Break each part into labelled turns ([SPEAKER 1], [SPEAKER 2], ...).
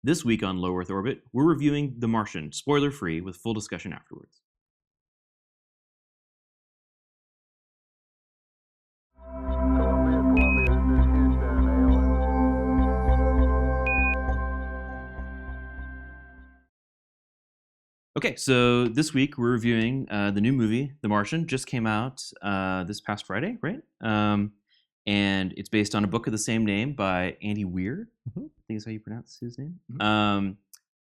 [SPEAKER 1] This week on Low Earth Orbit, we're reviewing The Martian, spoiler-free, with full discussion afterwards. Okay, so this week we're reviewing the new movie, The Martian. Just came out this past Friday, right? And it's based on a book of the same name by Andy Weir. I think is how you pronounce his name.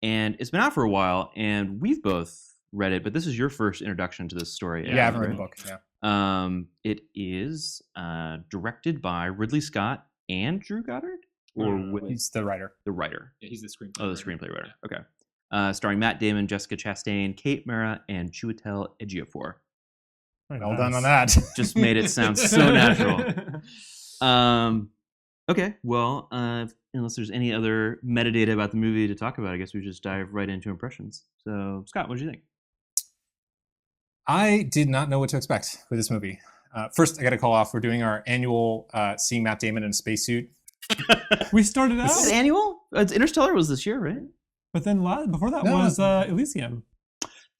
[SPEAKER 1] And it's been out for a while, and we've both read it, but this is your first introduction to this story.
[SPEAKER 2] Yeah, I haven't read the book. Yeah.
[SPEAKER 1] It is directed by Ridley Scott and Drew Goddard?
[SPEAKER 2] He's the writer.
[SPEAKER 1] The writer.
[SPEAKER 3] Yeah, he's the screenplay.
[SPEAKER 1] Oh, the screenplay writer. Okay. Starring Matt Damon, Jessica Chastain, Kate Mara, and Chiwetel Ejiofor.
[SPEAKER 2] Well done on that.
[SPEAKER 1] Just made it sound so natural. Okay, well, unless there's any other metadata about the movie to talk about, I guess we just dive right into impressions. So, Scott, what did you think?
[SPEAKER 2] I did not know what to expect with this movie. First, I got to call off. We're doing our annual seeing Matt Damon in a spacesuit.
[SPEAKER 4] We started out.
[SPEAKER 1] Is it annual? Interstellar was this year, right?
[SPEAKER 4] But then before that was Elysium.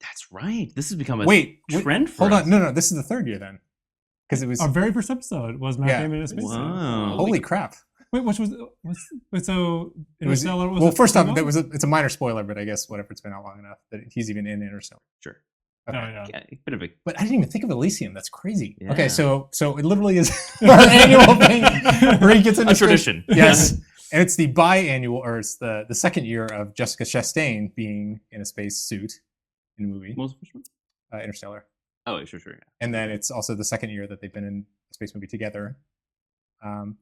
[SPEAKER 1] That's right. This has become a trend for
[SPEAKER 2] hold
[SPEAKER 1] us.
[SPEAKER 2] on. No, this is the third year then. Because it was
[SPEAKER 4] our very first episode was Matt Damon in a spacesuit.
[SPEAKER 1] Wow.
[SPEAKER 2] Holy crap.
[SPEAKER 4] Wait, which was so Interstellar was
[SPEAKER 2] well, first off, it's a minor spoiler, but I guess whatever, it's been out long enough that he's even in Interstellar.
[SPEAKER 1] Sure.
[SPEAKER 2] Okay.
[SPEAKER 4] Oh, yeah.
[SPEAKER 1] Bit of a...
[SPEAKER 2] But I didn't even think of Elysium. That's crazy.
[SPEAKER 1] Yeah.
[SPEAKER 2] Okay, so it literally is our annual thing where he gets into
[SPEAKER 1] a tradition.
[SPEAKER 2] Yes. And it's the biannual, or it's the second year of Jessica Chastain being in a space suit in a movie.
[SPEAKER 1] What was the first one?
[SPEAKER 2] Interstellar.
[SPEAKER 1] Oh, sure, yeah.
[SPEAKER 2] And then it's also the second year that they've been in a space movie together.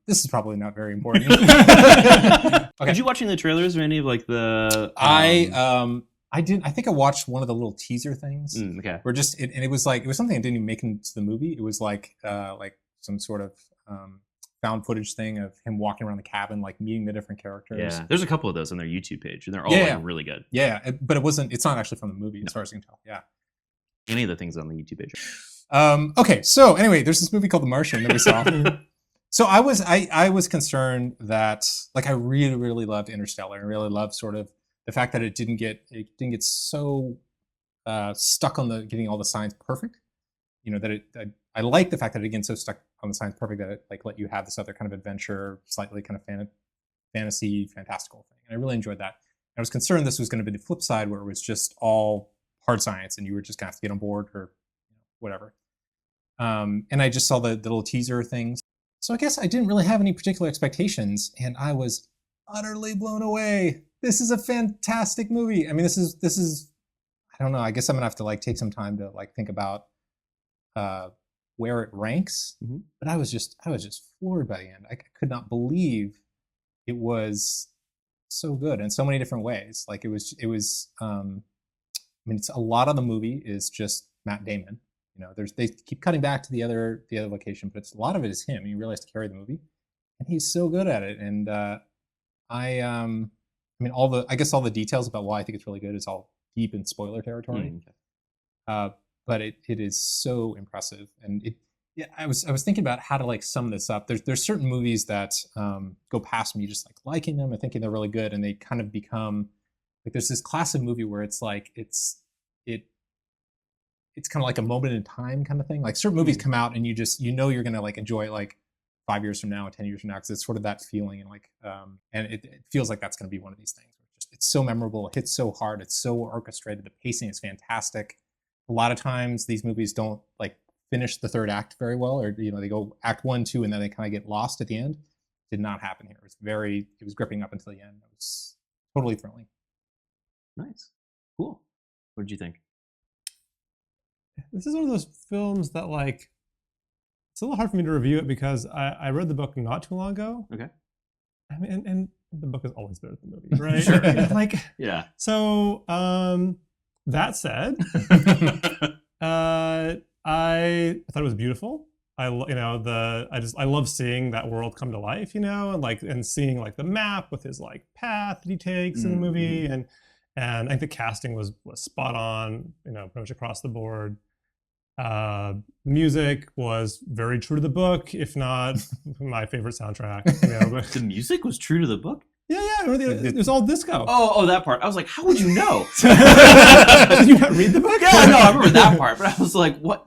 [SPEAKER 2] This is probably not very important.
[SPEAKER 1] Okay. Did you watching the trailers or any of like the?
[SPEAKER 2] I didn't. I think I watched one of the little teaser things.
[SPEAKER 1] Okay.
[SPEAKER 2] Where it was something that didn't even make it into the movie. It was like some sort of found footage thing of him walking around the cabin, like meeting the different characters.
[SPEAKER 1] Yeah, there's a couple of those on their YouTube page, and they're all like really good.
[SPEAKER 2] Yeah, but it's not actually from the movie, as far as I can tell. Yeah.
[SPEAKER 1] Any of the things on the YouTube page.
[SPEAKER 2] Okay, so anyway, there's this movie called The Martian that we saw. So I was concerned that, like, I really, really loved Interstellar. I really loved sort of the fact that it didn't get so stuck on getting all the science perfect. You know, that I like the fact that it gets so stuck on the science perfect that it let you have this other kind of adventure, slightly kind of fantasy, fantastical thing. And I really enjoyed that. I was concerned this was going to be the flip side, where it was just all hard science and you were just going to have to get on board or whatever. And I just saw the little teaser things. So I guess I didn't really have any particular expectations, and I was utterly blown away. This is a fantastic movie. I mean, this is I don't know. I guess I'm gonna have to take some time to think about where it ranks.
[SPEAKER 1] Mm-hmm.
[SPEAKER 2] But I was just floored by the end. I could not believe it was so good in so many different ways. Like it was. I mean, it's a lot of the movie is just Matt Damon. You know, they keep cutting back to the other location, but a lot of it is him. He really has to carry the movie, and he's so good at it. And I mean, all the details about why I think it's really good is all deep in spoiler territory. But it is so impressive, and I was thinking about how to sum this up. There's certain movies that go past me just liking them and thinking they're really good, and they kind of become there's this class of movie where it's it's kind of like a moment in time kind of thing. Like certain movies come out and you're gonna enjoy it 5 years from now, 10 years from now, because it's sort of that feeling, and it feels like that's gonna be one of these things. It's so memorable, it hits so hard, it's so orchestrated, the pacing is fantastic. A lot of times these movies don't finish the third act very well, or they go act 1, 2, and then they kind of get lost at the end. Did not happen here. It was gripping up until the end. It was totally thrilling.
[SPEAKER 1] Nice. Cool. What did you think?
[SPEAKER 4] This is one of those films that it's a little hard for me to review it because I read the book not too long ago.
[SPEAKER 1] Okay.
[SPEAKER 4] I mean, and the book is always better than the movie, right?
[SPEAKER 1] Sure. Yeah.
[SPEAKER 4] So, that said, I thought it was beautiful. I love seeing that world come to life, and seeing the map with his path that he takes in the movie, and I think the casting was spot on, pretty much across the board. Music was very true to the book, if not my favorite soundtrack.
[SPEAKER 1] The music was true to the book?
[SPEAKER 4] Yeah, it was all disco.
[SPEAKER 1] Oh, that part. I was like, how would you know?
[SPEAKER 4] Did you not read the book?
[SPEAKER 1] Yeah, no, I remember that part, but I was like, what?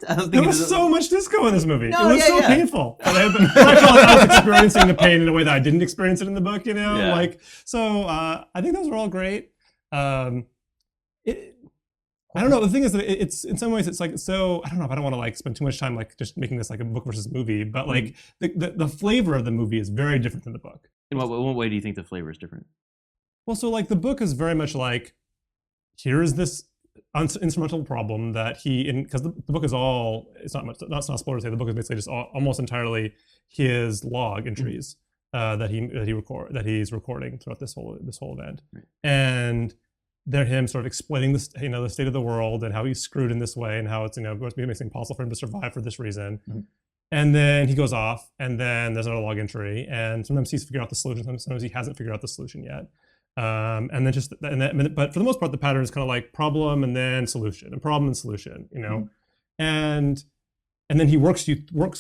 [SPEAKER 1] I was
[SPEAKER 4] There was so much disco in this movie.
[SPEAKER 1] No,
[SPEAKER 4] it was so painful. And I felt like I was experiencing the pain in a way that I didn't experience it in the book, you know?
[SPEAKER 1] Yeah.
[SPEAKER 4] I think those were all great. I don't know. The thing is that it's in some ways it's like so. I don't know if I don't want to like spend too much time like just making this like a book versus movie, but like the flavor of the movie is very different than the book.
[SPEAKER 1] In what way do you think the flavor is different?
[SPEAKER 4] Well, so like the book is very much like here's this instrumental problem that because the book is all it's not a spoiler to say the book is basically just almost entirely his log entries that he's recording throughout this whole event,
[SPEAKER 1] right.
[SPEAKER 4] And they're him sort of explaining this, the state of the world and how he's screwed in this way and how it's, going to be impossible for him to survive for this reason. Mm-hmm. And then he goes off and then there's another log entry and sometimes he's figured out the solution. Sometimes he hasn't figured out the solution yet. But for the most part, the pattern is kind of like problem and then solution and problem and solution, Mm-hmm. And then he works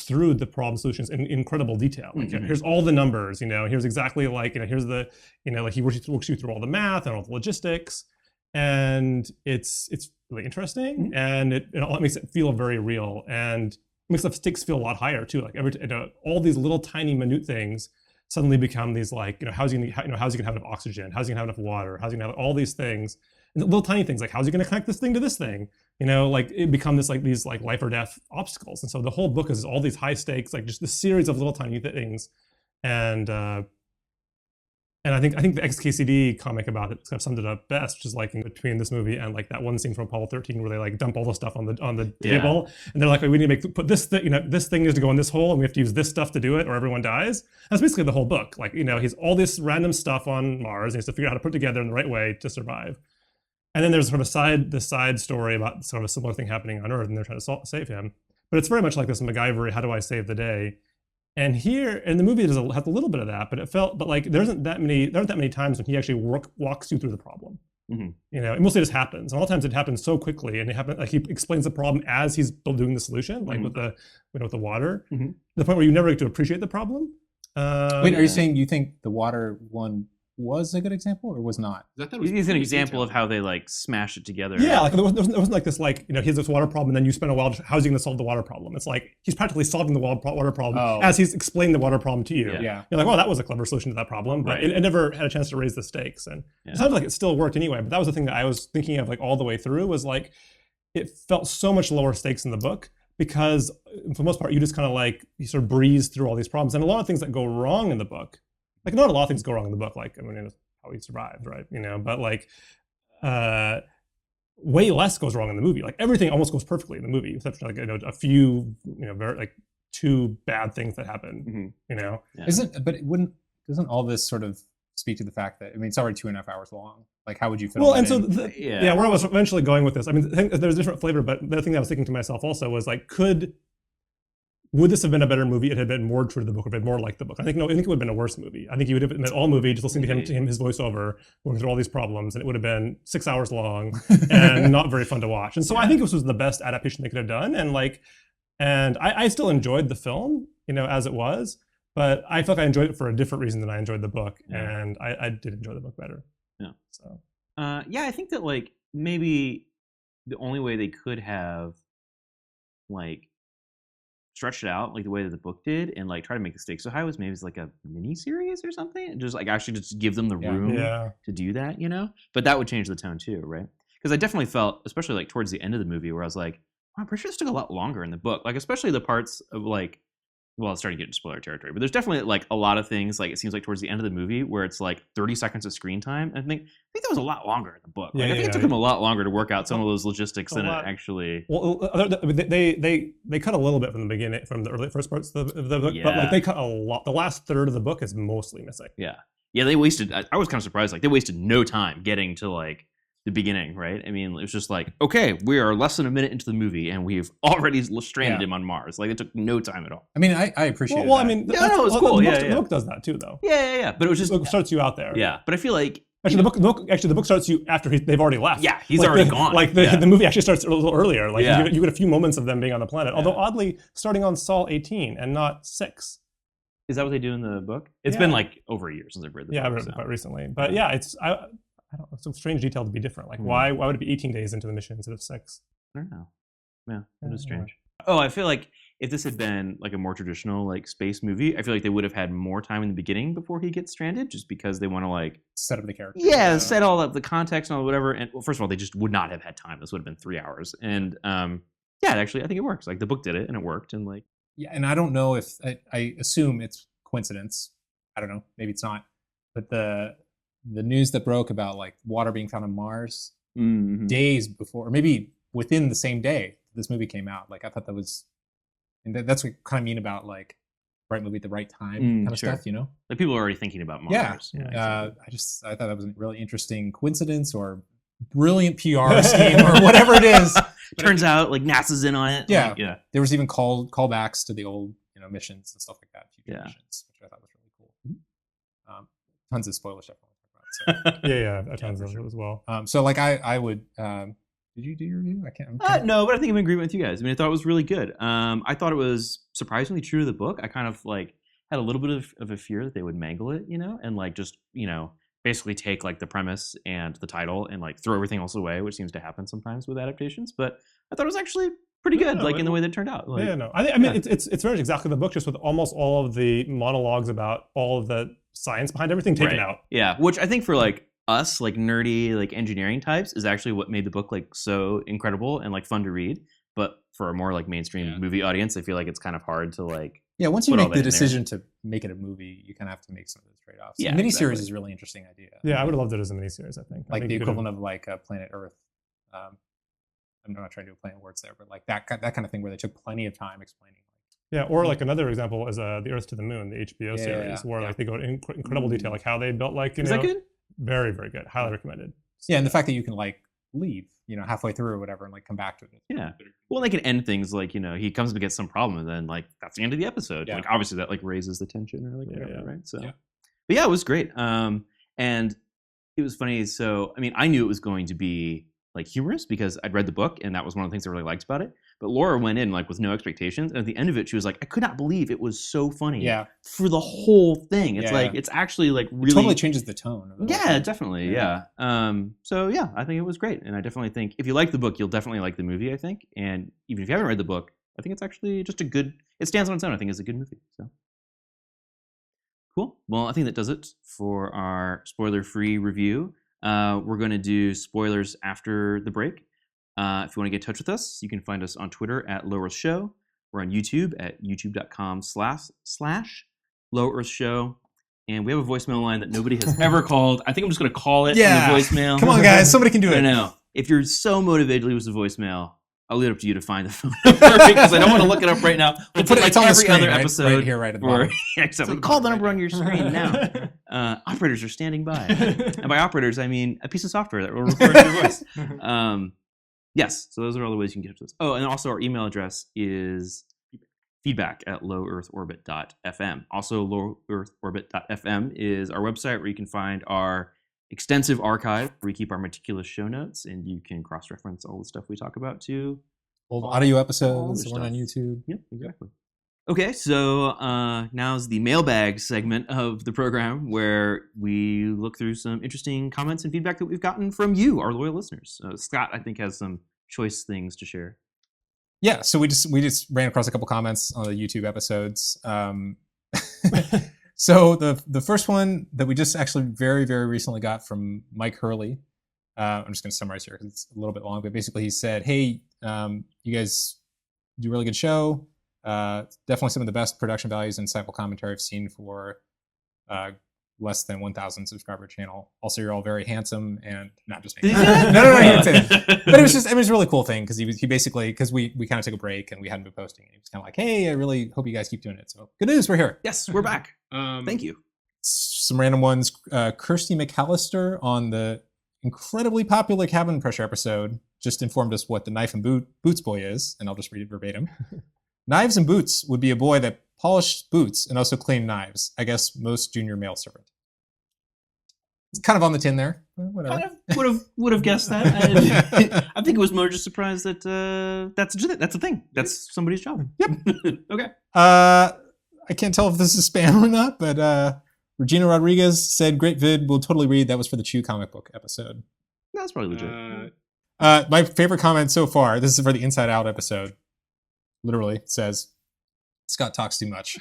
[SPEAKER 4] through the problem solutions in incredible detail. Like, mm-hmm. Here's all the numbers, here's exactly like, here's the, like he works you through all the math and all the logistics. And it's really interesting. Mm-hmm. And it makes it feel very real and makes the stakes feel a lot higher too. Like all these little tiny minute things suddenly become these like, how's he gonna have enough oxygen? How's he gonna have enough water? How's he gonna have all these things? And the little tiny things like how's he gonna connect this thing to this thing? Like it become these life or death obstacles. And so the whole book is all these high stakes, like just this series of little tiny things. And I think the XKCD comic about it kind of summed it up best, which is like in between this movie and like that one scene from Apollo 13 where they like dump all the stuff on the table and they're like, we need to put this thing, this thing needs to go in this hole and we have to use this stuff to do it or everyone dies. That's basically the whole book. Like, he's all this random stuff on Mars and he has to figure out how to put it together in the right way to survive. And then there's sort of the side story about sort of a similar thing happening on Earth and they're trying to save him. But it's very much like this MacGyver, how do I save the day? And here in the movie, it has a little bit of that, but like there aren't that many times when he actually walks you through the problem. Mm-hmm. It mostly just happens. And a lot of times it happens so quickly, and he explains the problem as he's doing the solution, like mm-hmm. with the water. Mm-hmm. To the point where you never get to appreciate the problem.
[SPEAKER 2] Wait, are you saying you think the water one was a good example or was not?
[SPEAKER 1] He's an example of how they like smash it together.
[SPEAKER 4] Yeah, like there wasn't like this like he has this water problem and then you spend a while how's he going to solve the water problem? It's like he's practically solving the water problem as he's explaining the water problem to you.
[SPEAKER 2] Yeah.
[SPEAKER 4] You're like, oh, that was a clever solution to that problem, but it never had a chance to raise the stakes. And it sounded like it still worked anyway. But that was the thing that I was thinking of like all the way through was like it felt so much lower stakes in the book because for the most part you just kind of like you sort of breeze through all these problems and a lot of things that go wrong in the book. Like not a lot of things go wrong in the book. Like how he survived, right? But like way less goes wrong in the movie. Like everything almost goes perfectly in the movie, except for like a few, very like two bad things that happen.
[SPEAKER 2] Mm-hmm. Doesn't all this sort of speak to the fact that it's already 2.5 hours long? Like how would you fit?
[SPEAKER 4] Well, and so where I was eventually going with this, I think there's a different flavor, but the thing that I was thinking to myself also was like, would this have been a better movie? It had been more true to the book, or been more like the book. I think it would have been a worse movie. I think you would have been an all movie, just listening to him, his voiceover, going through all these problems, and it would have been 6 hours long and not very fun to watch. And so I think this was the best adaptation they could have done. And I still enjoyed the film, as it was, but I felt like I enjoyed it for a different reason than I enjoyed the book, and I did enjoy the book better.
[SPEAKER 1] Yeah.
[SPEAKER 4] So.
[SPEAKER 1] I think that like maybe the only way they could have like stretched it out like the way that the book did and like try to make the stakes so high was maybe it's like a mini series or something and just like actually just give them the room to do that, but that would change the tone too, right? Because I definitely felt, especially like towards the end of the movie where I was like, I'm pretty sure this took a lot longer in the book, like especially the parts of like, well, it's starting to get into spoiler territory, but there's definitely like a lot of things like it seems like towards the end of the movie where it's like 30 seconds of screen time. And I think that was a lot longer in the book. Like, I think it took them a lot longer to work out some of those logistics than it actually.
[SPEAKER 4] Well, they cut a little bit from the beginning, from the first parts of the book, but like they cut a lot. The last third of the book is mostly missing.
[SPEAKER 1] Yeah, they wasted. I was kind of surprised. Like they wasted no time getting to like the beginning, right? I mean, it was just like, okay, we are less than a minute into the movie and we've already stranded him on Mars. Like it took no time at all.
[SPEAKER 2] I mean, I appreciate it.
[SPEAKER 4] Well, I mean,
[SPEAKER 1] it was cool.
[SPEAKER 4] The book does that too, though.
[SPEAKER 1] Yeah. But it was just
[SPEAKER 4] the book starts you out there.
[SPEAKER 1] Yeah, but I feel like
[SPEAKER 4] actually the book starts you after they've already left.
[SPEAKER 1] Yeah, he's already gone.
[SPEAKER 4] Like the movie actually starts a little earlier. Like you get a few moments of them being on the planet. Although oddly, starting on Sol 18 and not 6.
[SPEAKER 1] Is that what they do in the book? It's been like over a year since I've read the book.
[SPEAKER 4] Yeah, I read it quite recently. But yeah, I don't know. It's a strange detail to be different. Like, why would it be 18 days into the mission instead of 6?
[SPEAKER 1] I don't know. Yeah, it is strange. Oh, I feel like if this had been like a more traditional like space movie, I feel like they would have had more time in the beginning before he gets stranded, just because they want to like
[SPEAKER 2] set up the character.
[SPEAKER 1] Yeah, set all up the context and all whatever. And well, first of all, they just would not have had time. This would have been 3 hours. And yeah, actually, I think it works. Like the book did it, and it worked. And like
[SPEAKER 2] yeah, and I don't know if I assume it's coincidence. I don't know. Maybe it's not. But the news that broke about like water being found on Mars days before, or maybe within the same day this movie came out. Like I thought that was, and that's what kind of mean about like right movie at the right time kind of stuff, you know?
[SPEAKER 1] Like people are already thinking about Mars.
[SPEAKER 2] Yeah. Exactly. I thought that was a really interesting coincidence or brilliant PR scheme or whatever it is.
[SPEAKER 1] Turns out like NASA's in on it.
[SPEAKER 2] Yeah.
[SPEAKER 1] Like, yeah.
[SPEAKER 2] There was even callbacks to the old, missions and stuff like that, future missions, which I thought was really cool. Tons of spoiler stuff. So.
[SPEAKER 4] yeah, tons of it as well.
[SPEAKER 2] So like I would. Did you do your review? I can't.
[SPEAKER 1] No, but I think I'm in agreement with you guys. I mean, I thought it was really good. I thought it was surprisingly true to the book. I kind of like had a little bit of a fear that they would mangle it, and like just basically take like the premise and the title and like throw everything else away, which seems to happen sometimes with adaptations. But I thought it was actually pretty good, in the way that it turned out. Like,
[SPEAKER 4] I mean, it's very much exactly the book, just with almost all of the monologues about all of the science behind everything taken out.
[SPEAKER 1] Yeah, which I think for like us, like nerdy, like engineering types, is actually what made the book like so incredible and like fun to read. But for a more like mainstream movie audience, I feel like it's kind of hard to like.
[SPEAKER 2] Yeah, once you make the decision to make it a movie, you kind of have to make some of those trade-offs. Yeah, miniseries is a really interesting idea.
[SPEAKER 4] Yeah, I would have loved it as a miniseries. I think
[SPEAKER 2] like the equivalent of like Planet Earth. I'm not trying to do a play on words there, but like that kind of thing where they took plenty of time explaining.
[SPEAKER 4] Yeah, or like another example is the Earth to the Moon, the HBO series, where like they go in incredible detail, like how they built like
[SPEAKER 1] Is that good?
[SPEAKER 4] Very, very good. Highly recommended.
[SPEAKER 2] Yeah, and the fact that you can like leave, halfway through or whatever, and like come back to it.
[SPEAKER 1] Yeah. Well, they can end things like he comes up against some problem, and then like that's the end of the episode. Yeah. Like obviously that like raises the tension or like whatever, right? So, but yeah, it was great. And it was funny. So I mean, I knew it was going to be like humorous because I'd read the book, and that was one of the things I really liked about it. But Laura went in like with no expectations, and at the end of it, she was like, "I could not believe it was so funny." Yeah. For the whole thing, it's like it's actually like really
[SPEAKER 2] it totally changes the tone. Of
[SPEAKER 1] the definitely. Yeah. So yeah, I think it was great, and I definitely think if you like the book, you'll definitely like the movie. I think, and even if you haven't read the book, I think it's actually just a good. It stands on its own. I think it's a good movie. So cool. Well, I think that does it for our spoiler-free review. We're going to do spoilers after the break. If you want to get in touch with us, you can find us on Twitter at Low Earth Show. We're on YouTube at youtube.com/Low Earth Show. And we have a voicemail line that nobody has ever called. I think I'm just going to call it on the voicemail.
[SPEAKER 2] Come on, guys. Somebody can do it.
[SPEAKER 1] I know. If you're so motivated to leave us a voicemail, I'll leave it up to you to find the phone number because I don't want to look it up right now.
[SPEAKER 2] We'll put it like on every the screen, other episode. Right here, right at the bottom.
[SPEAKER 1] Exactly. Call the number on your screen now. Operators are standing by. And by operators, I mean a piece of software that will record your voice. Yes, so those are all the ways you can get to us. Oh, and also our email address is feedback@lowearthorbit.fm. Also, lowearthorbit.fm is our website where you can find our extensive archive where we keep our meticulous show notes, and you can cross-reference all the stuff we talk about too.
[SPEAKER 2] Old audio episodes, one on YouTube.
[SPEAKER 1] Yep, exactly. Okay, so now's the mailbag segment of the program where we look through some interesting comments and feedback that we've gotten from you, our loyal listeners. Scott, I think, has some choice things to share.
[SPEAKER 2] Yeah, so we just ran across a couple comments on the YouTube episodes. So the first one that we just actually very, very recently got from Mike Hurley. I'm just going to summarize here because it's a little bit long, but basically he said, "Hey, you guys do a really good show. Definitely some of the best production values and insightful commentary I've seen for less than 1,000 subscriber channel. Also, you're all very handsome and not just me. No, he didn't say that. But it was a really cool thing because he basically, because we kind of took a break and we hadn't been posting. And he was kind of like, hey, I really hope you guys keep doing it. So good news, we're here.
[SPEAKER 1] Yes, we're back. Thank you.
[SPEAKER 2] Some random ones. Kirsty McAllister on the incredibly popular Cabin Pressure episode just informed us what the knife and boots boy is, and I'll just read it verbatim. Knives and Boots would be a boy that polished boots and also cleaned knives. I guess most junior male servant. It's kind of on the tin there. Whatever.
[SPEAKER 1] Kind of would have guessed that. I think it was more just surprised that that's a thing. That's somebody's job.
[SPEAKER 2] Yep.
[SPEAKER 1] Okay.
[SPEAKER 2] I I can't tell if this is spam or not, but Regina Rodriguez said, "Great vid, we'll totally read." That was for the Chew comic book episode.
[SPEAKER 1] That's probably legit.
[SPEAKER 2] My favorite comment so far, this is for the Inside Out episode, literally says, "Scott talks too much."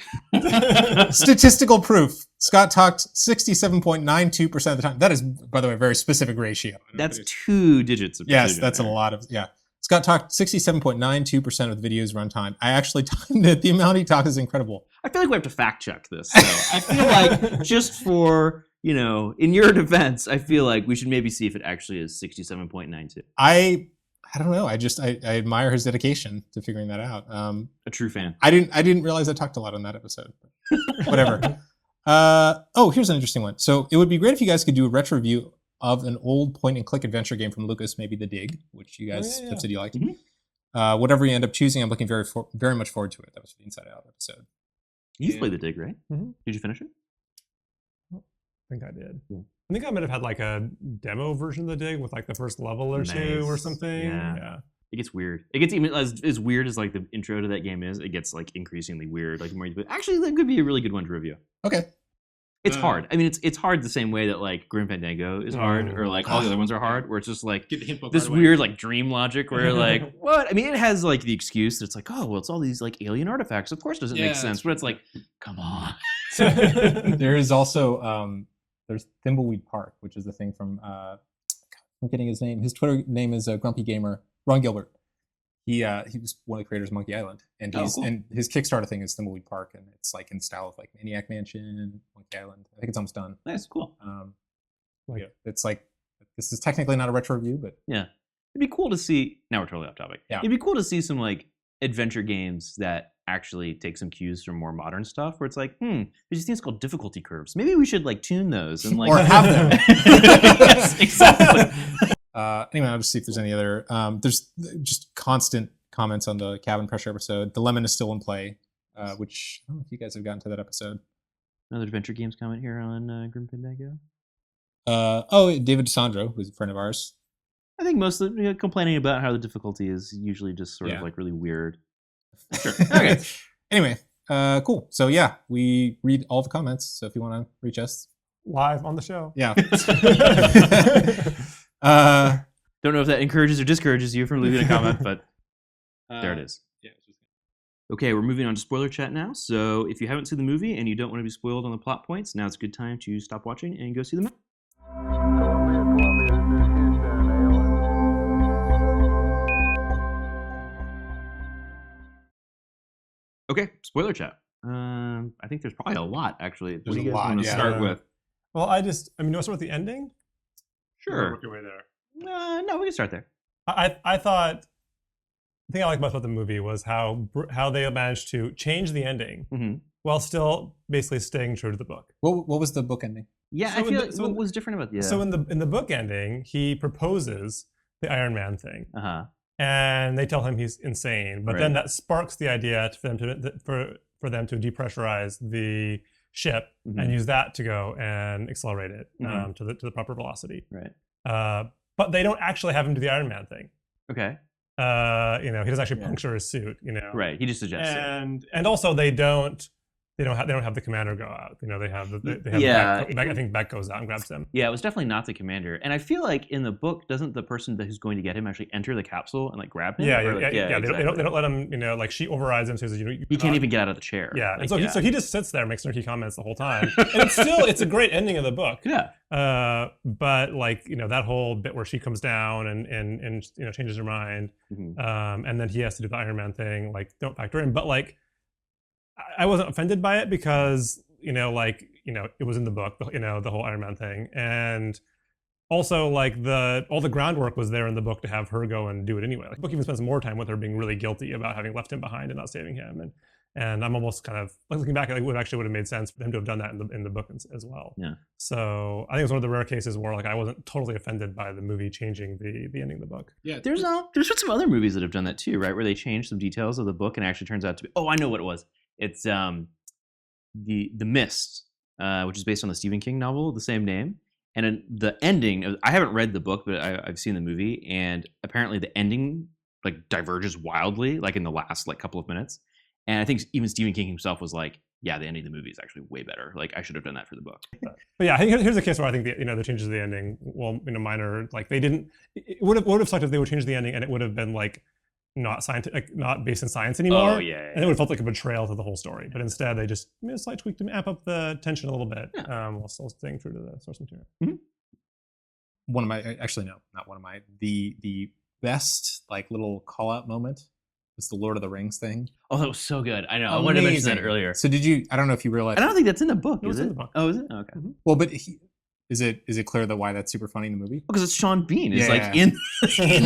[SPEAKER 2] Statistical proof. Scott talked 67.92% of the time. That is, by the way, a very specific ratio.
[SPEAKER 1] That's 2 digits of
[SPEAKER 2] Yes,
[SPEAKER 1] precision
[SPEAKER 2] that's a
[SPEAKER 1] there.
[SPEAKER 2] lot of, yeah. Scott talked 67.92% of the video's runtime. I actually timed it. The amount he talked is incredible.
[SPEAKER 1] I feel like we have to fact check this. So I feel like just for, in your defense, I feel like we should maybe see if it actually is 67.92.
[SPEAKER 2] I don't know. I admire his dedication to figuring that out.
[SPEAKER 1] A true fan.
[SPEAKER 2] I didn't realize I talked a lot on that episode. Whatever. Here's an interesting one. So it would be great if you guys could do a retro review of an old point-and-click adventure game from Lucas, maybe The Dig, which you guys have said you liked.
[SPEAKER 1] Mhm.
[SPEAKER 2] Whatever you end up choosing, I'm looking very much forward to it. That was the Inside Out episode.
[SPEAKER 1] You've played The Dig, right?
[SPEAKER 4] Mhm.
[SPEAKER 1] Did you finish it?
[SPEAKER 4] I think I did.
[SPEAKER 1] Yeah.
[SPEAKER 4] I think I might have had like a demo version of the dig with like the first level or two or
[SPEAKER 1] Nice.
[SPEAKER 4] something.
[SPEAKER 1] Yeah. It gets weird. It gets even as weird as like the intro to that game is. It gets like increasingly weird. Like the more you play. Actually, that could be a really good one to review.
[SPEAKER 2] Okay.
[SPEAKER 1] It's hard. I mean, it's hard the same way that like Grim Fandango is hard, or like all the other ones are hard. Where it's just like
[SPEAKER 3] Get the hint book
[SPEAKER 1] this
[SPEAKER 3] right away.
[SPEAKER 1] weird like dream logic where like what? I mean, it has like the excuse that it's like, oh well, it's all these like alien artifacts. Of course, it doesn't make
[SPEAKER 3] Yeah,
[SPEAKER 1] sense. But it's like, come on.
[SPEAKER 2] There is also there's Thimbleweed Park, which is the thing from I'm forgetting his name. His Twitter name is Grumpy Gamer. Ron Gilbert. He was one of the creators of Monkey Island, and
[SPEAKER 1] Cool.
[SPEAKER 2] and his Kickstarter thing is Thimbleweed Park, and it's like in style of like Maniac Mansion, Monkey Island. I think it's almost done.
[SPEAKER 1] That's cool.
[SPEAKER 2] Yeah, it's like this is technically not a retro review, but
[SPEAKER 1] Yeah, it'd be cool to see. Now we're totally off topic.
[SPEAKER 2] Yeah.
[SPEAKER 1] It'd be cool to see some like adventure games that actually take some cues from more modern stuff. Where it's like, there's these things called difficulty curves. Maybe we should like tune those and like
[SPEAKER 2] or have them.
[SPEAKER 1] Yes, exactly.
[SPEAKER 2] Anyway, I'll just see if there's any other. There's just constant comments on the cabin pressure episode. The lemon is still in play, which I don't know if you guys have gotten to that episode.
[SPEAKER 1] Another adventure games comment here on Grim Fandango.
[SPEAKER 2] David DeSandro, who's a friend of ours.
[SPEAKER 1] I think most of complaining about how the difficulty is usually just sort
[SPEAKER 2] Yeah.
[SPEAKER 1] of like really weird.
[SPEAKER 2] Sure. Okay. Anyway, cool. So yeah, we read all the comments. So if you want to reach us,
[SPEAKER 4] Live on the show.
[SPEAKER 2] yeah.
[SPEAKER 1] Don't know if that encourages or discourages you from leaving a comment, but there it is.
[SPEAKER 3] Yeah, it's just-
[SPEAKER 1] Okay, we're moving on to spoiler chat now. So if you haven't seen the movie and you don't want to be spoiled on the plot points, now it's a good time to stop watching and go see the movie. Okay, spoiler chat. I think there's probably a lot actually. What
[SPEAKER 2] There's
[SPEAKER 1] do you
[SPEAKER 2] a
[SPEAKER 1] guys
[SPEAKER 2] lot,
[SPEAKER 1] want to
[SPEAKER 2] yeah.
[SPEAKER 1] start with?
[SPEAKER 4] Well, do you want to start with the ending?
[SPEAKER 1] Sure.
[SPEAKER 3] Work your way there.
[SPEAKER 1] No, we can start there.
[SPEAKER 4] I thought the thing I liked most about the movie was how they managed to change the ending
[SPEAKER 1] Mm-hmm.
[SPEAKER 4] while still basically staying true to the book.
[SPEAKER 2] what was the book ending?
[SPEAKER 1] Yeah,
[SPEAKER 4] So
[SPEAKER 1] I
[SPEAKER 4] in
[SPEAKER 1] feel
[SPEAKER 4] the-
[SPEAKER 1] like
[SPEAKER 4] so
[SPEAKER 1] what
[SPEAKER 4] in-
[SPEAKER 1] was different about
[SPEAKER 4] So in the book ending, he proposes the Iron Man thing,
[SPEAKER 1] uh-huh.
[SPEAKER 4] and they tell him he's insane. But then
[SPEAKER 1] Right.
[SPEAKER 4] that sparks the idea for them to depressurize the ship
[SPEAKER 1] Mhm.
[SPEAKER 4] and use that to go and accelerate it
[SPEAKER 1] Mhm.
[SPEAKER 4] to the proper velocity.
[SPEAKER 1] Right.
[SPEAKER 4] But they don't actually have him do the Iron Man thing.
[SPEAKER 1] Okay.
[SPEAKER 4] He doesn't actually
[SPEAKER 2] Yeah.
[SPEAKER 4] puncture his suit.
[SPEAKER 1] Right. He just suggests it.
[SPEAKER 4] and also they don't have the commander go out. They have they have
[SPEAKER 1] Yeah.
[SPEAKER 4] I think Beck goes out and grabs them.
[SPEAKER 1] Yeah, it was definitely not the commander. And I feel like in the book, doesn't the person who's going to get him actually enter the capsule and like grab him?
[SPEAKER 4] Yeah.
[SPEAKER 1] Or, like,
[SPEAKER 4] They don't
[SPEAKER 1] exactly.
[SPEAKER 4] let him. Like she overrides him. Says
[SPEAKER 1] He can't even get out of the chair.
[SPEAKER 4] Yeah,
[SPEAKER 1] Like,
[SPEAKER 4] and so he just sits there, makes snarky comments the whole time, and it's a great ending of the book.
[SPEAKER 1] Yeah.
[SPEAKER 4] But that whole bit where she comes down and changes her mind,
[SPEAKER 1] Mhm.
[SPEAKER 4] and then he has to do the Iron Man thing. Like, don't factor in. But I wasn't offended by it because it was in the book. The whole Iron Man thing, and also all the groundwork was there in the book to have her go and do it anyway. Like, the book even spends more time with her being really guilty about having left him behind and not saving him, and I'm almost kind of looking back, it would have made sense for them to have done that in the book as well.
[SPEAKER 1] Yeah.
[SPEAKER 4] So I think it's one of the rare cases where I wasn't totally offended by the movie changing the ending of the book.
[SPEAKER 3] Yeah,
[SPEAKER 1] There's been some other movies that have done that too, right? Where they change some details of the book and it actually turns out to be. Oh, I know what it was. It's the Mist, which is based on the Stephen King novel, the same name. And the ending, I haven't read the book, but I've seen the movie, and apparently the ending diverges wildly, in the last couple of minutes. And I think even Stephen King himself was like, yeah, the ending of the movie is actually way better. Like I should have done that for the book.
[SPEAKER 4] But yeah, here's a case where I think the changes to the ending, well, minor, like they didn't. It would have sucked if they would change the ending and it would have been like not scientific, not based in science anymore.
[SPEAKER 1] Oh yeah.
[SPEAKER 4] And it would have felt like a betrayal to the whole story. But instead, they just made a slight tweak to amp up the tension a little bit, while still staying true to the source material.
[SPEAKER 1] Mm-hmm.
[SPEAKER 2] One of my, actually no, not one of my, the best like little call out moment was the Lord of the Rings thing.
[SPEAKER 1] Oh, that was so good. I know. I wanted to mention that earlier.
[SPEAKER 2] So did you? I don't know if you realized.
[SPEAKER 1] I don't think that's in the book.
[SPEAKER 4] No,
[SPEAKER 1] Is
[SPEAKER 4] it's in
[SPEAKER 1] it?
[SPEAKER 4] the book.
[SPEAKER 1] Oh, is it? Okay.
[SPEAKER 4] Mm-hmm.
[SPEAKER 2] Well, but is it clear that why that's super funny in the movie?
[SPEAKER 1] Because it's Sean Bean. It's
[SPEAKER 2] Yeah.
[SPEAKER 1] like in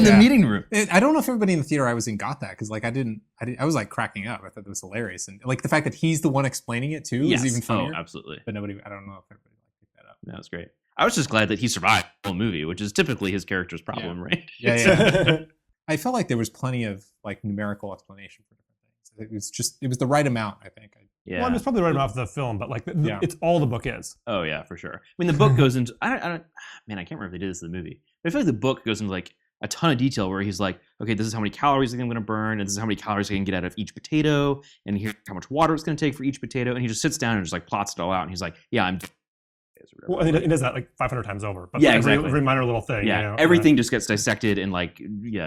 [SPEAKER 1] the
[SPEAKER 2] Yeah.
[SPEAKER 1] meeting room.
[SPEAKER 2] I don't know if everybody in the theater I was in got that because like I was like cracking up. I thought that was hilarious, and like the fact that he's the one explaining it too is even funnier.
[SPEAKER 1] Oh, absolutely.
[SPEAKER 2] But nobody, I don't know if everybody like picked that up.
[SPEAKER 1] That was great. I was just glad that he survived the whole movie, which is typically his character's problem, right?
[SPEAKER 2] Yeah. I felt like there was plenty of like numerical explanation for different things. It was the right amount, I think.
[SPEAKER 1] Yeah.
[SPEAKER 4] Well, I mean, it's probably right off the film, but like it's all the book is.
[SPEAKER 1] Oh yeah, for sure. I mean, the book goes into I don't man, I can't remember if they did this in the movie. But I feel like the book goes into like a ton of detail where he's like, okay, this is how many calories I'm going to burn, and this is how many calories I can get out of each potato, and here's how much water it's going to take for each potato, and he just sits down and just like plots it all out, and he's like, yeah, I'm.
[SPEAKER 4] Well, and he does that like 500 times over. But
[SPEAKER 1] yeah,
[SPEAKER 4] exactly. Every minor little thing.
[SPEAKER 1] Yeah, everything just gets dissected and like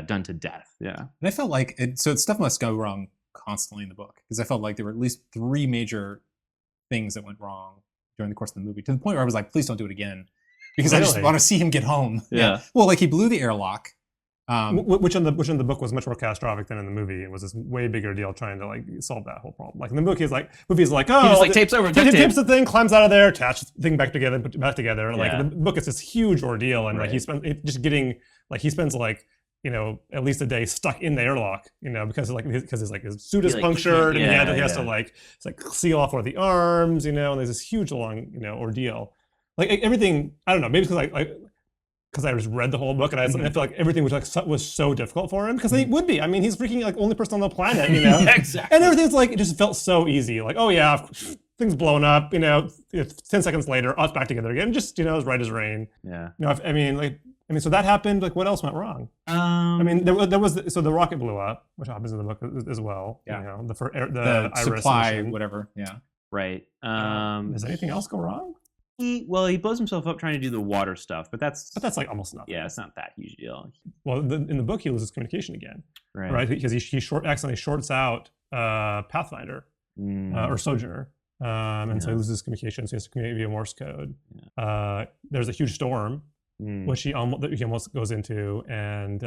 [SPEAKER 1] done to death. Yeah.
[SPEAKER 2] And I felt like stuff must go wrong constantly in the book because I felt like there were at least 3 major things that went wrong during the course of the movie to the point where I was like, please don't do it again because I just want to see him get home.
[SPEAKER 1] Yeah.
[SPEAKER 2] Well, like he blew the airlock.
[SPEAKER 4] Which in the book was much more catastrophic than in the movie. It was this way bigger deal trying to like solve that whole problem. Like in the book, he's like, oh,
[SPEAKER 1] he just like tapes over,
[SPEAKER 4] tapes the thing, climbs out of there, attaches the thing back together, put it back together.
[SPEAKER 1] Yeah.
[SPEAKER 4] Like in the book, it's this huge ordeal, and
[SPEAKER 1] Right.
[SPEAKER 4] like he spends like at least a day stuck in the airlock, because his suit is punctured, and he has to like seal off one of the arms, and there's this huge long ordeal. Like everything, I don't know, maybe because I just read the whole book and I feel like everything was so difficult for him because it would be. I mean, he's freaking like only person on the planet,
[SPEAKER 1] Exactly.
[SPEAKER 4] And everything's like it just felt so easy. Like, oh yeah, things blown up. 10 seconds later, it's back together again. Just as right as rain.
[SPEAKER 1] Yeah.
[SPEAKER 4] So that happened. Like, what else went wrong? There was the rocket blew up, which happens in the book as well.
[SPEAKER 2] Yeah.
[SPEAKER 4] The Iris
[SPEAKER 2] supply,
[SPEAKER 4] mission.
[SPEAKER 2] whatever. Yeah.
[SPEAKER 1] Right.
[SPEAKER 4] Does anything else go wrong?
[SPEAKER 1] He blows himself up trying to do the water stuff, but that's
[SPEAKER 4] like almost nothing.
[SPEAKER 1] Yeah, it's not that huge a deal.
[SPEAKER 4] Well, in the book, he loses communication again,
[SPEAKER 1] right?
[SPEAKER 4] Because he accidentally shorts out Pathfinder or Sojourner, and so he loses communication. So he has to communicate via Morse code. Yeah. There's a huge storm, which he almost goes into, and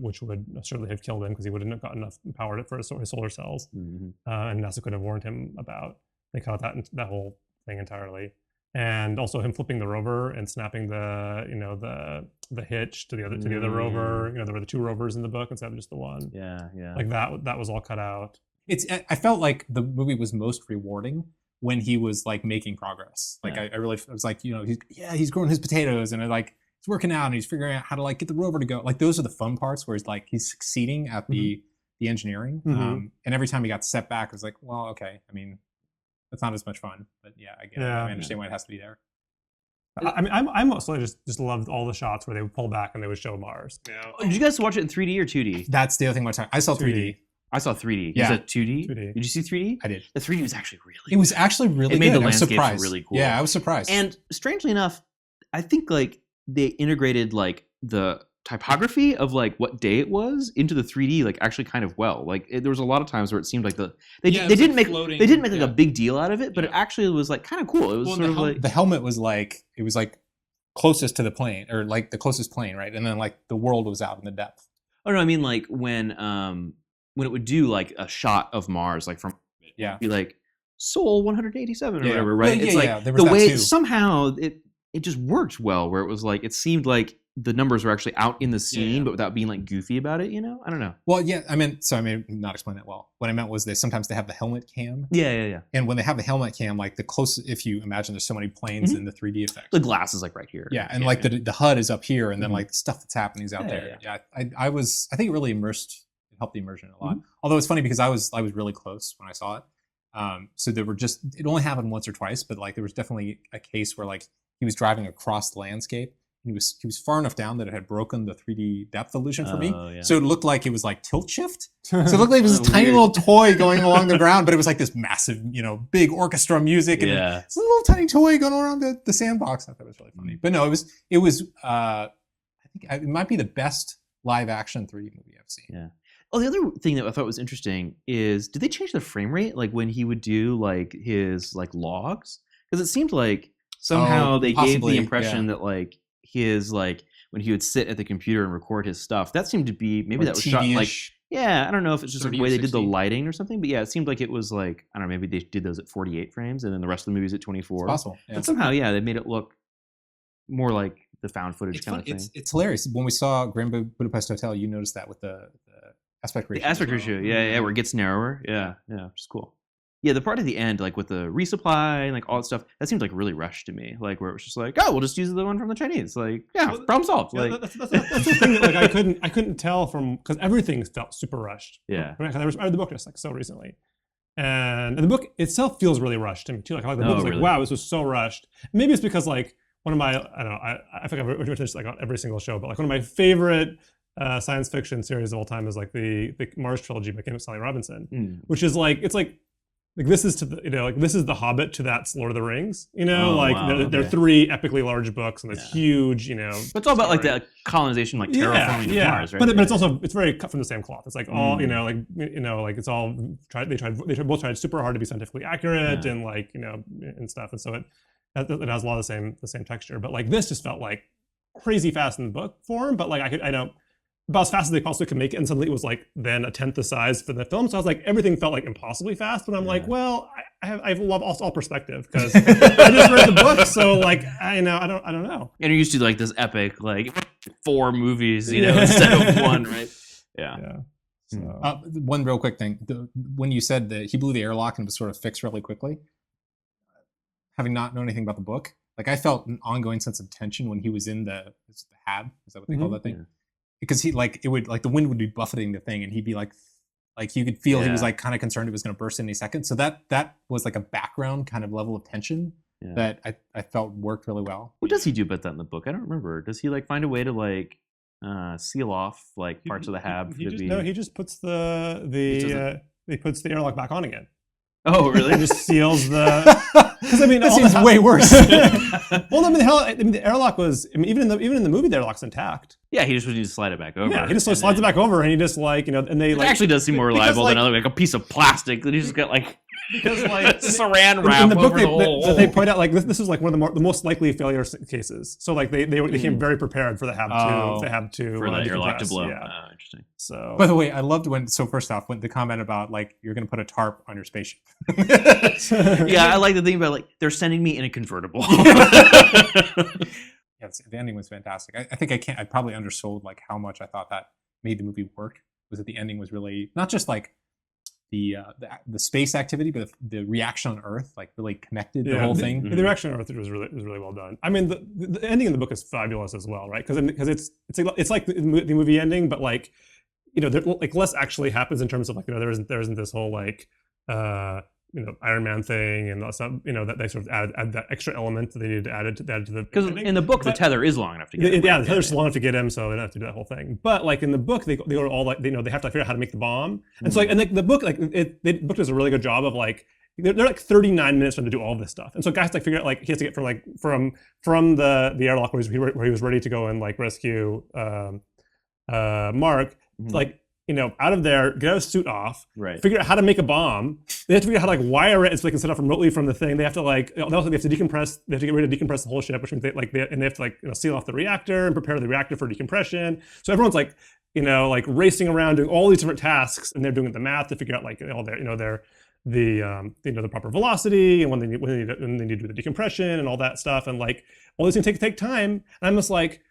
[SPEAKER 4] which would certainly have killed him because he wouldn't have got enough power for his solar cells, and NASA could have warned him about. They cut out that whole thing entirely. And also him flipping the rover and snapping the hitch to the other rover. There were the 2 rovers in the book instead of just the one.
[SPEAKER 1] Yeah.
[SPEAKER 4] Like that was all cut out.
[SPEAKER 2] I felt like the movie was most rewarding when he was like making progress. Like I was like, he's growing his potatoes and he's working out and he's figuring out how to like get the rover to go. Like those are the fun parts where he's succeeding at the engineering. And every time he got set back, I was like, well, okay. I mean, that's not as much fun, but yeah, I get it. I understand why it has to be there.
[SPEAKER 4] I mean, I mostly just loved all the shots where they would pull back and they would show Mars.
[SPEAKER 1] Did you guys watch it in 3D or 2D?
[SPEAKER 2] That's the other thing. I saw 3D.
[SPEAKER 1] I saw 3D.
[SPEAKER 2] Yeah.
[SPEAKER 1] You said 2D?
[SPEAKER 4] 2D.
[SPEAKER 1] Did you see 3D?
[SPEAKER 2] I did.
[SPEAKER 1] The 3D was actually really
[SPEAKER 2] It was actually really
[SPEAKER 1] It made
[SPEAKER 2] good.
[SPEAKER 1] the
[SPEAKER 2] I was
[SPEAKER 1] landscapes
[SPEAKER 2] surprised.
[SPEAKER 1] really cool.
[SPEAKER 2] Yeah, I was surprised.
[SPEAKER 1] And strangely enough, I think like they integrated like the typography of like what day it was into the 3D like actually kind of well. Like there was a lot of times where it seemed like they didn't make like a big deal out of it, but it actually was like kind of cool. It was sort of like
[SPEAKER 2] the helmet was like closest to the plane or like the closest plane, right? And then like the world was out in the depth.
[SPEAKER 1] Oh no, I mean like when it would do like a shot of Mars like from
[SPEAKER 2] yeah,
[SPEAKER 1] be like Sol 187 or whatever, right?
[SPEAKER 2] Yeah,
[SPEAKER 1] it's like
[SPEAKER 2] there was
[SPEAKER 1] the way
[SPEAKER 2] too.
[SPEAKER 1] somehow it just worked well where it was like it seemed like the numbers were actually out in the scene, but without being like goofy about it, I don't know.
[SPEAKER 2] Well, yeah, I may not explain that well. What I meant was sometimes they have the helmet cam.
[SPEAKER 1] Yeah.
[SPEAKER 2] And when they have the helmet cam, like the closest, if you imagine there's so many planes in the 3D effect.
[SPEAKER 1] The glass is like right here.
[SPEAKER 2] Yeah, and the HUD is up here, and then like the stuff that's happening is out there.
[SPEAKER 1] Yeah.
[SPEAKER 2] I think it really helped the immersion a lot. Although it's funny because I was really close when I saw it. So there were it only happened once or twice, but like there was definitely a case where like he was driving across the landscape he was far enough down that it had broken the 3D depth illusion for me.
[SPEAKER 1] Yeah.
[SPEAKER 2] So it looked like it was like tilt shift. So it looked like it was this tiny little toy going along the ground, but it was like this massive, big orchestra music, and it's a little tiny toy going around the sandbox. I thought it was really funny. But no, it was. I think it might be the best live action 3D movie I've seen.
[SPEAKER 1] Yeah. Oh, the other thing that I thought was interesting is, did they change the frame rate like when he would do like his like logs? Because it seemed like somehow they gave the impression that like his like when he would sit at the computer and record his stuff, that seemed to be maybe that was shot like I don't know if it's just like the way they did the lighting or something, but yeah, it seemed like it was like I don't know, maybe they did those at 48 frames and then the rest of the movie's at 24.
[SPEAKER 2] It's possible. Yeah.
[SPEAKER 1] But somehow, they made it look more like the found footage kind of thing.
[SPEAKER 2] It's hilarious. When we saw Grand Budapest Hotel, you noticed that with the aspect ratio.
[SPEAKER 1] The aspect ratio, where it gets narrower. Yeah, which is cool. Yeah, the part at the end, like with the resupply and like all that stuff, that seemed like really rushed to me. Like where it was just like, oh, we'll just use the one from the Chinese. Like, problem solved.
[SPEAKER 4] Yeah,
[SPEAKER 1] like
[SPEAKER 4] that's the thing that like I couldn't tell from because everything felt super rushed.
[SPEAKER 1] Yeah,
[SPEAKER 4] right. I read the book just like so recently, and the book itself feels really rushed to me too. Like the book was like, wow, this was so rushed. Maybe it's because like one of my I don't know I think I've mentioned this like on every single show, but like one of my favorite science fiction series of all time is like the Mars trilogy by Kim Stanley Robinson, which is like it's like this is to the like this is the Hobbit to that's Lord of the Rings, they're three epically large books and this huge
[SPEAKER 1] but it's all about like the colonization, like terraforming of Mars, right?
[SPEAKER 4] But it's also it's very cut from the same cloth. It's like all like it's all they both tried super hard to be scientifically accurate and like and stuff, and so it has a lot of the same texture. But like this just felt like crazy fast in the book form, but like I know about as fast as they possibly could make it, and suddenly it was like then a tenth the size for the film. So I was like, everything felt like impossibly fast. But I'm like, well, I love all perspective because I just read the book, so like I don't know.
[SPEAKER 1] And you're used to like this epic like 4 movies, instead of one, right? Yeah.
[SPEAKER 2] So, one real quick thing: when you said that he blew the airlock and it was sort of fixed really quickly, having not known anything about the book, like I felt an ongoing sense of tension when he was in the HAB. Is that what they call that thing? Yeah. Because he like it would like the wind would be buffeting the thing and he'd be like you could feel he was like kind of concerned it was going to burst any second. So that was like a background kind of level of tension that I felt worked really well.
[SPEAKER 1] What does he do about that in the book? I don't remember. Does he like find a way to like seal off like parts of the HAB?
[SPEAKER 4] He just puts he puts the airlock back on again.
[SPEAKER 1] Oh, really?
[SPEAKER 4] He just seals the. Because I mean,
[SPEAKER 2] that seems way worse.
[SPEAKER 4] Well, the airlock was. I mean, even in the movie, the airlock's intact.
[SPEAKER 1] Yeah, he just needs to slide it back over.
[SPEAKER 4] Yeah, he just slides it back over, and he just like and they like.
[SPEAKER 1] It actually does seem more reliable than like a piece of plastic that he just got like. Because like saran wrap
[SPEAKER 4] in the book,
[SPEAKER 1] over the whole.
[SPEAKER 4] They point out like this is like one of the most likely failure cases. So like they came very prepared for the HAB to
[SPEAKER 1] for the airlock to blow.
[SPEAKER 4] Yeah.
[SPEAKER 1] Oh, interesting.
[SPEAKER 4] So
[SPEAKER 2] by the way, I loved first off when the comment about like you're going to put a tarp on your spaceship.
[SPEAKER 1] Yeah, I like the thing about like they're sending me in a convertible.
[SPEAKER 2] Yeah, the ending was fantastic. I think I probably undersold like how much I thought that made the movie work. Was that the ending was really not just like the space activity, but the reaction on Earth, like really connected the whole thing.
[SPEAKER 4] The reaction on Earth was really well done. I mean, the ending in the book is fabulous as well, right? Because it's like the movie ending, but like like less actually happens in terms of like there isn't this whole like Iron Man thing and stuff, that they sort of add that extra element that they needed to add to the
[SPEAKER 1] because in the book the tether is long enough to get him.
[SPEAKER 4] Yeah, the tether's long enough to get him, so they don't have to do that whole thing. But like in the book, they go all like they have to figure out how to make the bomb, and so like the book the book does a really good job of like they're like 39 minutes for him to do all this stuff, and so guys like figure out like he has to get from the airlock where he was ready to go and like rescue Mark, like. Out of there, get his suit off, figure out how to make a bomb. They have to figure out how to like wire it so they can set off remotely from the thing. They have to like, they have to decompress. They have to get ready to decompress the whole ship, which means they have to like seal off the reactor and prepare the reactor for decompression. So everyone's like, like racing around doing all these different tasks, and they're doing the math to figure out like all their the proper velocity and when they need to do the decompression and all that stuff, and like all these things take time. And I'm just like.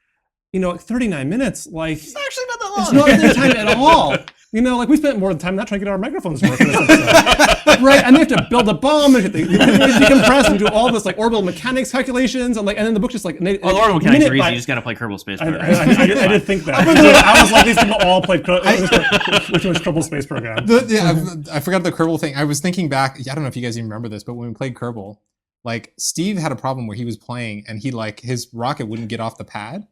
[SPEAKER 4] 39 minutes, like...
[SPEAKER 1] It's actually not that long.
[SPEAKER 4] It's not any time at all. Like we spent more time not trying to get our microphones working. Right? And they have to build a bomb, and they decompress and do all this like orbital mechanics calculations, and then the book just like...
[SPEAKER 1] the orbital mechanics are easy, you just gotta play Kerbal Space Program.
[SPEAKER 4] I did think that. I was like, these people all played which was Kerbal Space Program.
[SPEAKER 2] I forgot the Kerbal thing. I was thinking back, I don't know if you guys even remember this, but when we played Kerbal, like Steve had a problem where he was playing and he like his rocket wouldn't get off the pad.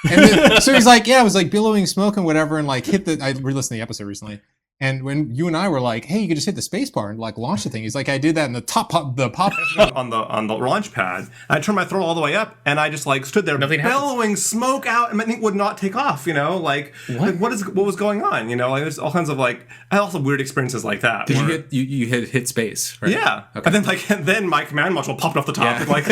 [SPEAKER 2] And then, so he's like, yeah, it was like billowing smoke and whatever, and like hit the. I re-listened to the episode recently, and when you and I were like, hey, you could just hit the space bar and like launch the thing. He's like, I did that in the pop on the
[SPEAKER 3] launch pad. I turned my throttle all the way up, and I just like stood there bellowing smoke out, and my thing would not take off. You know, like what was going on? You know, like there's all kinds of like I also weird experiences like that.
[SPEAKER 5] Did you hit space? Right?
[SPEAKER 3] Yeah, okay. and then my command module popped off the top. Yeah. Like,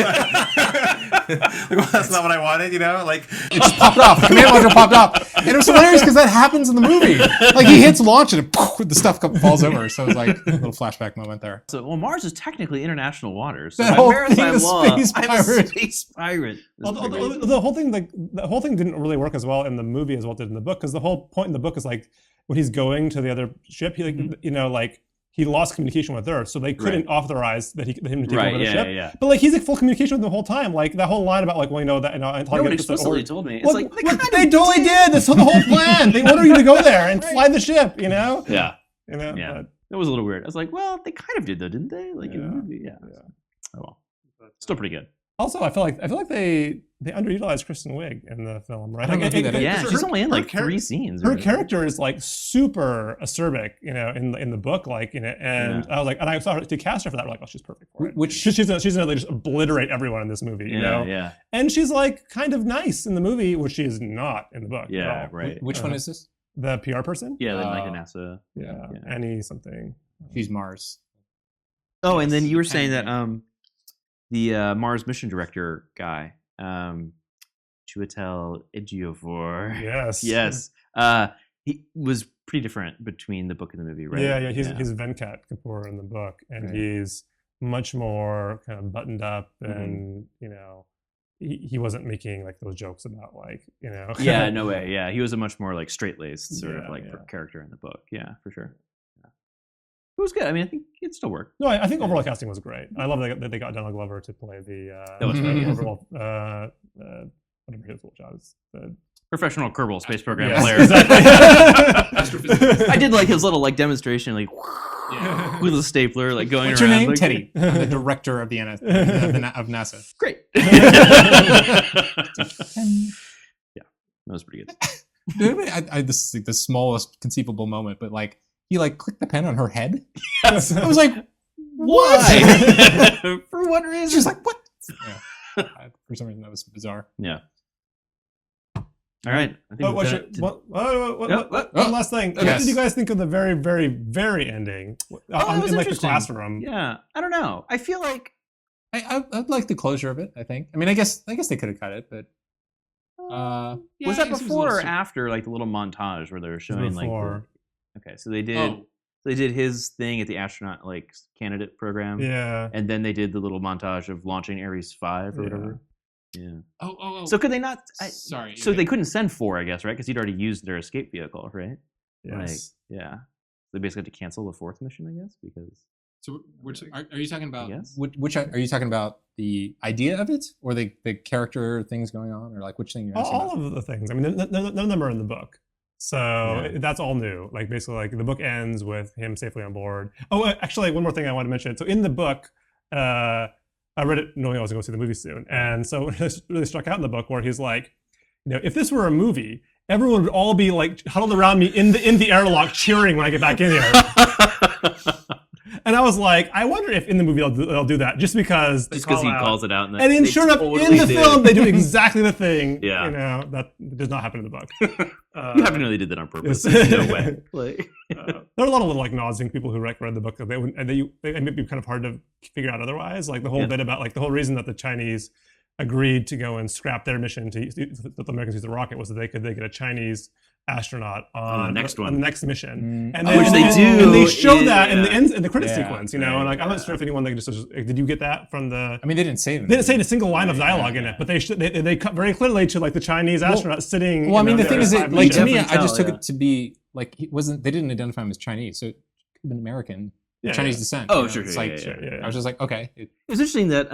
[SPEAKER 3] well, that's not what I wanted. You know, like
[SPEAKER 2] it just popped off. The command module popped off, and it was hilarious because that happens in the movie. Like he hits launch and the stuff falls over. So it's like a little flashback moment there.
[SPEAKER 1] So, well, Mars is technically international waters. So
[SPEAKER 2] that
[SPEAKER 1] by
[SPEAKER 2] whole
[SPEAKER 1] maritime
[SPEAKER 2] thing,
[SPEAKER 1] law,
[SPEAKER 2] space
[SPEAKER 1] I'm a space pirate.
[SPEAKER 4] Well, the whole thing, like the whole thing, didn't really work as well in the movie as well it did in the book, because the whole point in the book is like when he's going to the other ship, he like you know like. He lost communication with Earth, so they couldn't authorize that him to take over the ship. Yeah. But like he's in full communication with them the whole time. Like that whole line about like, well, you know that
[SPEAKER 1] nobody explicitly told me. It's
[SPEAKER 4] well,
[SPEAKER 1] like
[SPEAKER 4] they totally did. That's the whole plan. They order you to go there and fly the ship. You know.
[SPEAKER 1] Yeah.
[SPEAKER 4] You know.
[SPEAKER 1] Yeah.
[SPEAKER 4] But,
[SPEAKER 1] it was a little weird. I was like, well, they kind of did though, didn't they? Like in the movie, yeah. Oh well, still pretty good.
[SPEAKER 4] Also, I feel like they underutilized Kristen Wiig in the film, right?
[SPEAKER 1] Yeah, she's only in like 3 scenes.
[SPEAKER 4] Her character is like super acerbic, you know, in the book, like, you know, and I was like, and I saw her to cast her for that, like, oh, she's perfect for it.
[SPEAKER 2] Which
[SPEAKER 4] she's gonna like just obliterate everyone in this movie, you know?
[SPEAKER 1] Yeah.
[SPEAKER 4] And she's like kind of nice in the movie, which she is not in the book.
[SPEAKER 1] Yeah, right.
[SPEAKER 2] Which one is this?
[SPEAKER 4] The PR person?
[SPEAKER 1] Yeah, like the NASA.
[SPEAKER 4] Yeah, Annie something.
[SPEAKER 2] She's Mars.
[SPEAKER 1] Oh, and then you were saying that the Mars mission director guy, Chiwetel Ejiofor.
[SPEAKER 4] Yes.
[SPEAKER 1] He was pretty different between the book and the movie, right?
[SPEAKER 4] Yeah. He's Venkat Kapoor in the book, and he's much more kind of buttoned up, and you know, he wasn't making like those jokes about like, you know.
[SPEAKER 1] Yeah, no way. Yeah, he was a much more like straight-laced sort of like character in the book. Yeah, for sure. It was good. I mean, I think it still worked.
[SPEAKER 4] No, I think overall casting was great. I love that they got Donald Glover to play the
[SPEAKER 1] that was great,
[SPEAKER 4] overall whatever his full job is. The
[SPEAKER 1] professional Kerbal Space Program player.
[SPEAKER 4] Exactly.
[SPEAKER 1] I did like his little like demonstration, like with a stapler, like going
[SPEAKER 2] What's
[SPEAKER 1] around.
[SPEAKER 2] What's your name?
[SPEAKER 1] Like,
[SPEAKER 2] Teddy. I'm the director of of NASA.
[SPEAKER 1] Great. Yeah, that was pretty good.
[SPEAKER 2] This is like the smallest conceivable moment, but like he like clicked the pen on her head.
[SPEAKER 1] Yes.
[SPEAKER 2] I was like,
[SPEAKER 1] why? For what reason?
[SPEAKER 2] She was like, what? Yeah. For some reason, that was bizarre.
[SPEAKER 1] Yeah. All right. I think
[SPEAKER 4] one last thing. What did you guys think of the very, very, very ending? In like the classroom.
[SPEAKER 1] Yeah. I don't know. I feel like
[SPEAKER 2] I'd like the closure of it. I think. I mean, I guess they could have cut it, but.
[SPEAKER 1] Was that before or after like the little montage where they were showing like? Okay, so they did his thing at the astronaut like candidate program.
[SPEAKER 4] Yeah.
[SPEAKER 1] And then they did the little montage of launching Ares 5 or whatever. Yeah.
[SPEAKER 5] Oh.
[SPEAKER 1] So could they not?
[SPEAKER 5] Sorry.
[SPEAKER 1] So they couldn't send 4, I guess, right? Because he'd already used their escape vehicle, right?
[SPEAKER 4] Yes.
[SPEAKER 1] Like, yeah. They basically had to cancel the 4th mission, I guess, because.
[SPEAKER 5] So are you talking about?
[SPEAKER 2] Which are you talking about? The idea of it, or the character things going on, or like which thing you're asking
[SPEAKER 4] all of the things. I mean, none of them are in the book. So that's all new. Like basically, like the book ends with him safely on board. Oh, actually, one more thing I wanted to mention. So in the book, I read it knowing I was going to go see the movie soon, and so it really struck out in the book where he's like, you know, if this were a movie, everyone would all be like huddled around me in the airlock cheering when I get back in here. And I was like, I wonder if in the movie they'll do that, just because
[SPEAKER 1] he calls it out.
[SPEAKER 4] And then sure enough, in the film, they do exactly the thing.
[SPEAKER 1] Yeah.
[SPEAKER 4] You know, that does not happen in the book.
[SPEAKER 1] You haven't did that on purpose. No way. Like,
[SPEAKER 4] there are a lot of little like nods and people who read the book that they may be kind of hard to figure out otherwise. Like the whole bit about like the whole reason that the Chinese agreed to go and scrap their mission to that the Americans use the rocket was that they could get a Chinese astronaut on the next mission, and
[SPEAKER 1] which they do,
[SPEAKER 4] and they show that in the credit sequence, you know. And like I'm not sure if anyone did you get that from the?
[SPEAKER 2] I mean, they didn't say it.
[SPEAKER 4] They didn't say a single line of dialogue in it, but they cut very clearly to like the Chinese astronaut sitting.
[SPEAKER 2] Well, I mean, the thing is that like to me, I just took
[SPEAKER 1] it
[SPEAKER 2] to be like he wasn't. They didn't identify him as Chinese, so it could have been American. Chinese descent.
[SPEAKER 1] Oh,
[SPEAKER 2] you know?
[SPEAKER 1] sure.
[SPEAKER 2] It's like, I was just like, okay.
[SPEAKER 1] It was interesting that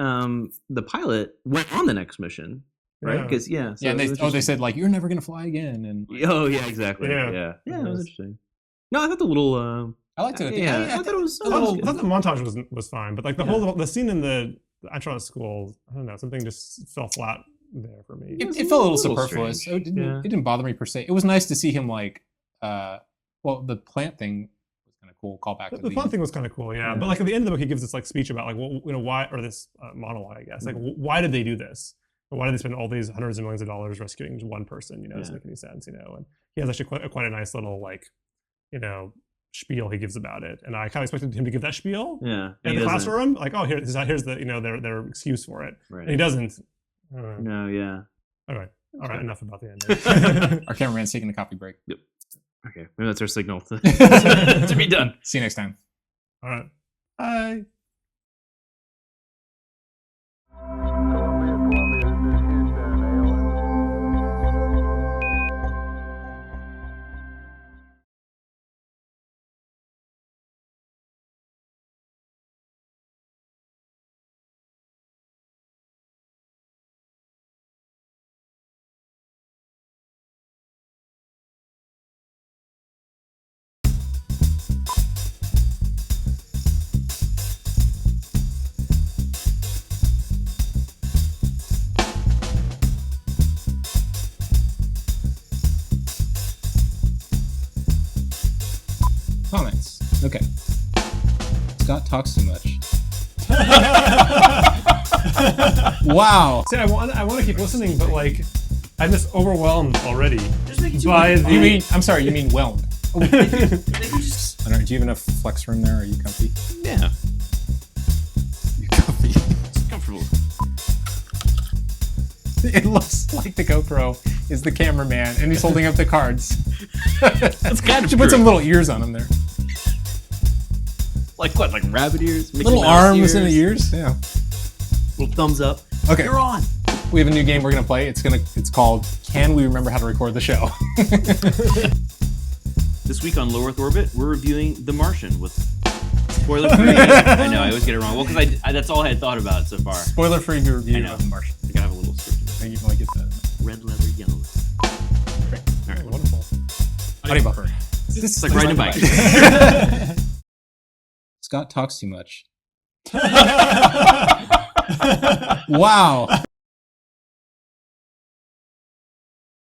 [SPEAKER 1] the pilot went on the next mission, right? Because
[SPEAKER 2] and they said like you're never gonna fly again, and
[SPEAKER 1] oh yeah, exactly. Yeah, it was interesting. No, I thought the little.
[SPEAKER 2] I liked it.
[SPEAKER 1] I thought it was.
[SPEAKER 4] I thought the montage was fine, but like the scene in the astronaut school, I don't know, something just fell flat there for me.
[SPEAKER 2] It felt a little
[SPEAKER 1] little
[SPEAKER 2] superfluous.
[SPEAKER 1] strange.
[SPEAKER 2] It didn't bother me per se. It was nice to see him like, well, the plant thing was kind of cool. Callback to
[SPEAKER 4] The fun thing was kind of cool, yeah. But like at the end of the book, he gives this like speech about like, well, why, or this monologue, I guess. Like, why did they do this? Or why did they spend all these hundreds of millions of dollars rescuing one person? It doesn't make any sense, And he has actually quite a nice little like, spiel he gives about it. And I kind of expected him to give that spiel in the classroom, like, oh, here's the their excuse for it, and he doesn't.
[SPEAKER 1] No, yeah.
[SPEAKER 4] All right, enough about the ending.
[SPEAKER 2] Our cameraman's taking a coffee break.
[SPEAKER 1] Yep. Okay, maybe that's our signal to be done.
[SPEAKER 2] See you next time.
[SPEAKER 4] All right, bye.
[SPEAKER 2] Comments. Okay. Scott talks too much. Wow.
[SPEAKER 4] See, I want to keep listening, but like, I'm just overwhelmed already by the.
[SPEAKER 2] You mean whelmed.
[SPEAKER 1] They can just,
[SPEAKER 2] I don't know, do you have enough flex room there? Are you comfy?
[SPEAKER 1] yeah,
[SPEAKER 2] You're comfy.
[SPEAKER 1] it's comfortable.
[SPEAKER 2] It looks like the GoPro is the cameraman and he's holding up the cards.
[SPEAKER 1] That's kind of
[SPEAKER 2] Should put
[SPEAKER 1] true.
[SPEAKER 2] some little ears on him there.
[SPEAKER 1] Like what? Like rabbit ears? Mickey
[SPEAKER 2] Little
[SPEAKER 1] Mouse
[SPEAKER 2] arms
[SPEAKER 1] ears?
[SPEAKER 2] in the ears. Yeah.
[SPEAKER 1] Little thumbs up.
[SPEAKER 2] Okay.
[SPEAKER 1] You're on.
[SPEAKER 2] We have a new game we're gonna play. It's called Can We Remember How to Record the Show?
[SPEAKER 1] This week on Low Earth Orbit, we're reviewing The Martian with spoiler-free. I know, I always get it wrong. Well, because that's all I had thought about so far.
[SPEAKER 2] Spoiler-free
[SPEAKER 1] I
[SPEAKER 2] review
[SPEAKER 1] know.
[SPEAKER 2] of The Martian.
[SPEAKER 1] I gotta have a little script.
[SPEAKER 2] I think you want to get that.
[SPEAKER 1] Red leather, yellow leather.
[SPEAKER 2] Great.
[SPEAKER 1] All right.
[SPEAKER 4] Wonderful.
[SPEAKER 2] Audio buffer.
[SPEAKER 1] It's like riding a bike.
[SPEAKER 2] Scott talks too much. Wow.